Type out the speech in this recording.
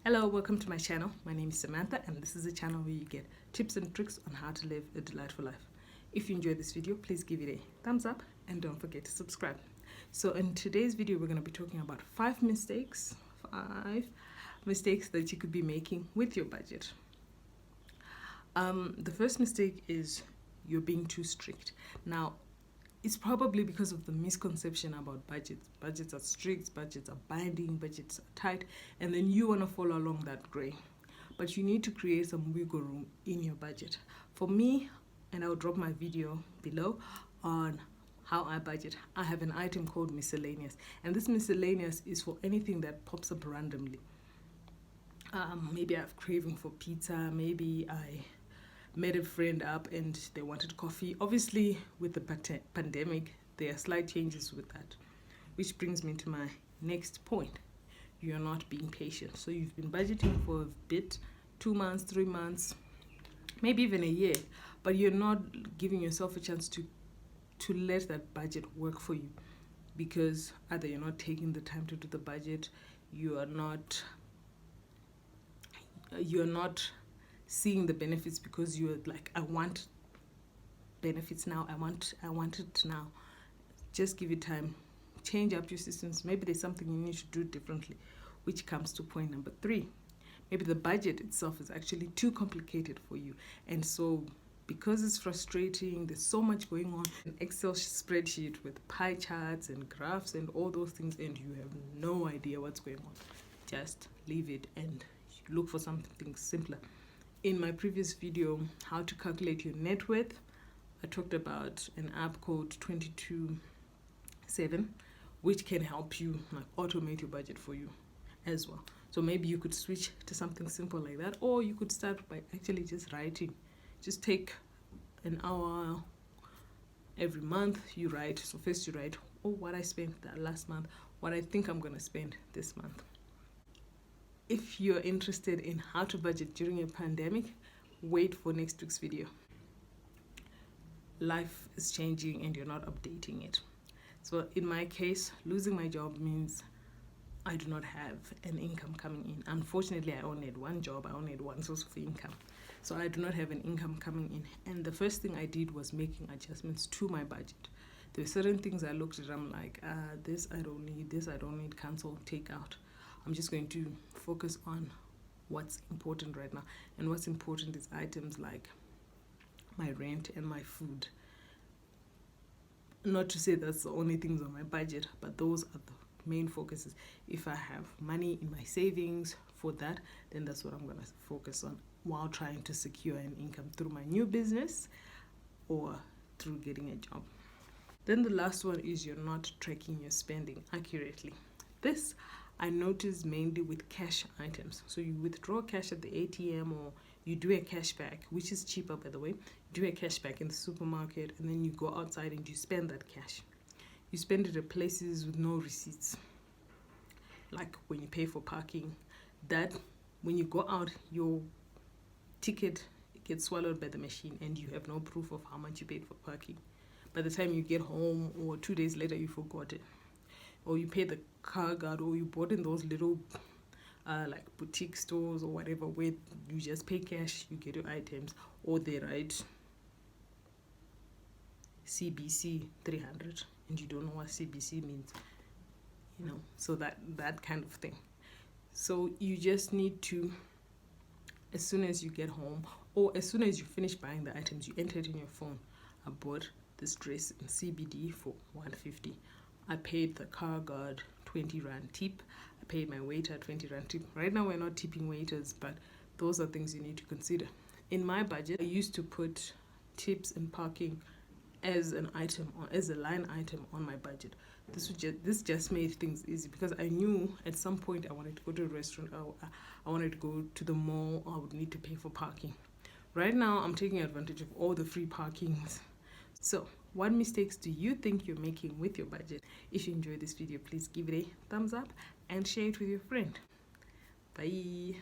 Hello, welcome to my channel. My name is Samantha and this is a channel where you get tips and tricks on how to live a delightful life. If you enjoyed this video, please give it a thumbs up and don't forget to subscribe. So in today's video, we're going to be talking about five mistakes that you could be making with your budget. The first mistake is you're being too strict. Now, it's probably because of the misconception about budgets. Budgets are strict, budgets are binding, budgets are tight, and then you want to follow along that gray. But you need to create some wiggle room in your budget. For me, and I'll drop my video below on how I budget, I have an item called miscellaneous. And this miscellaneous is for anything that pops up randomly. Maybe I have craving for pizza, maybe I met a friend up and they wanted coffee. Obviously, with the pandemic, there are slight changes with that, which brings me to my next point. You're not being patient. So you've been budgeting for a bit, 2 months, 3 months, maybe even a year, but you're not giving yourself a chance to let that budget work for you, because either you're not taking the time to do the budget, you're not seeing the benefits because you're like, I want benefits now, I want it now. Just give it time, change up your systems. Maybe there's something you need to do differently, which comes to point number 3. Maybe the budget itself is actually too complicated for you, and so because it's frustrating, there's so much going on, an Excel spreadsheet with pie charts and graphs and all those things, and you have no idea what's going on. Just leave it and look for something simpler. In my previous video, how to calculate your net worth, I talked about an app called 22/7, which can help you like automate your budget for you as well. So maybe you could switch to something simple like that, or you could start by actually just writing. Just take an hour every month, you write. So first you write, what I spent that last month, what I think I'm gonna spend this month. If you're interested in how to budget during a pandemic, wait for next week's video. Life is changing and you're not updating it. So in my case, losing my job means I do not have an income coming in. Unfortunately, I only had one job, I only had one source of income. So I do not have an income coming in. And the first thing I did was making adjustments to my budget. There were certain things I looked at, I'm like, this I don't need, cancel, take out. I'm just going to focus on what's important right now. And what's important is items like my rent and my food. Not to say that's the only things on my budget, but those are the main focuses. If I have money in my savings for that, then that's what I'm going to focus on while trying to secure an income through my new business or through getting a job. Then the last one is you're not tracking your spending accurately. This I notice mainly with cash items. So you withdraw cash at the ATM, or you do a cashback, which is cheaper by the way. You do a cashback in the supermarket, and then you go outside and you spend that cash. You spend it at places with no receipts. Like when you pay for parking, that when you go out, your ticket gets swallowed by the machine and you have no proof of how much you paid for parking. By the time you get home, or 2 days later, you forgot it. Or you pay the car guard, or you bought in those little like boutique stores or whatever, where you just pay cash, you get your items, or they write CBC 300 and you don't know what CBC means, so that kind of thing. So you just need to, as soon as you get home, or as soon as you finish buying the items, you enter it in your phone. I bought this dress in CBD for 150. I paid the car guard 20 rand tip. I paid my waiter 20 rand tip. Right now we're not tipping waiters, but those are things you need to consider. In my budget, I used to put tips and parking as an item, or as a line item on my budget. This just made things easy, because I knew at some point I wanted to go to a restaurant, I wanted to go to the mall, I would need to pay for parking. Right now I'm taking advantage of all the free parkings. So what mistakes do you think you're making with your budget? If you enjoyed this video, please give it a thumbs up and share it with your friend. Bye.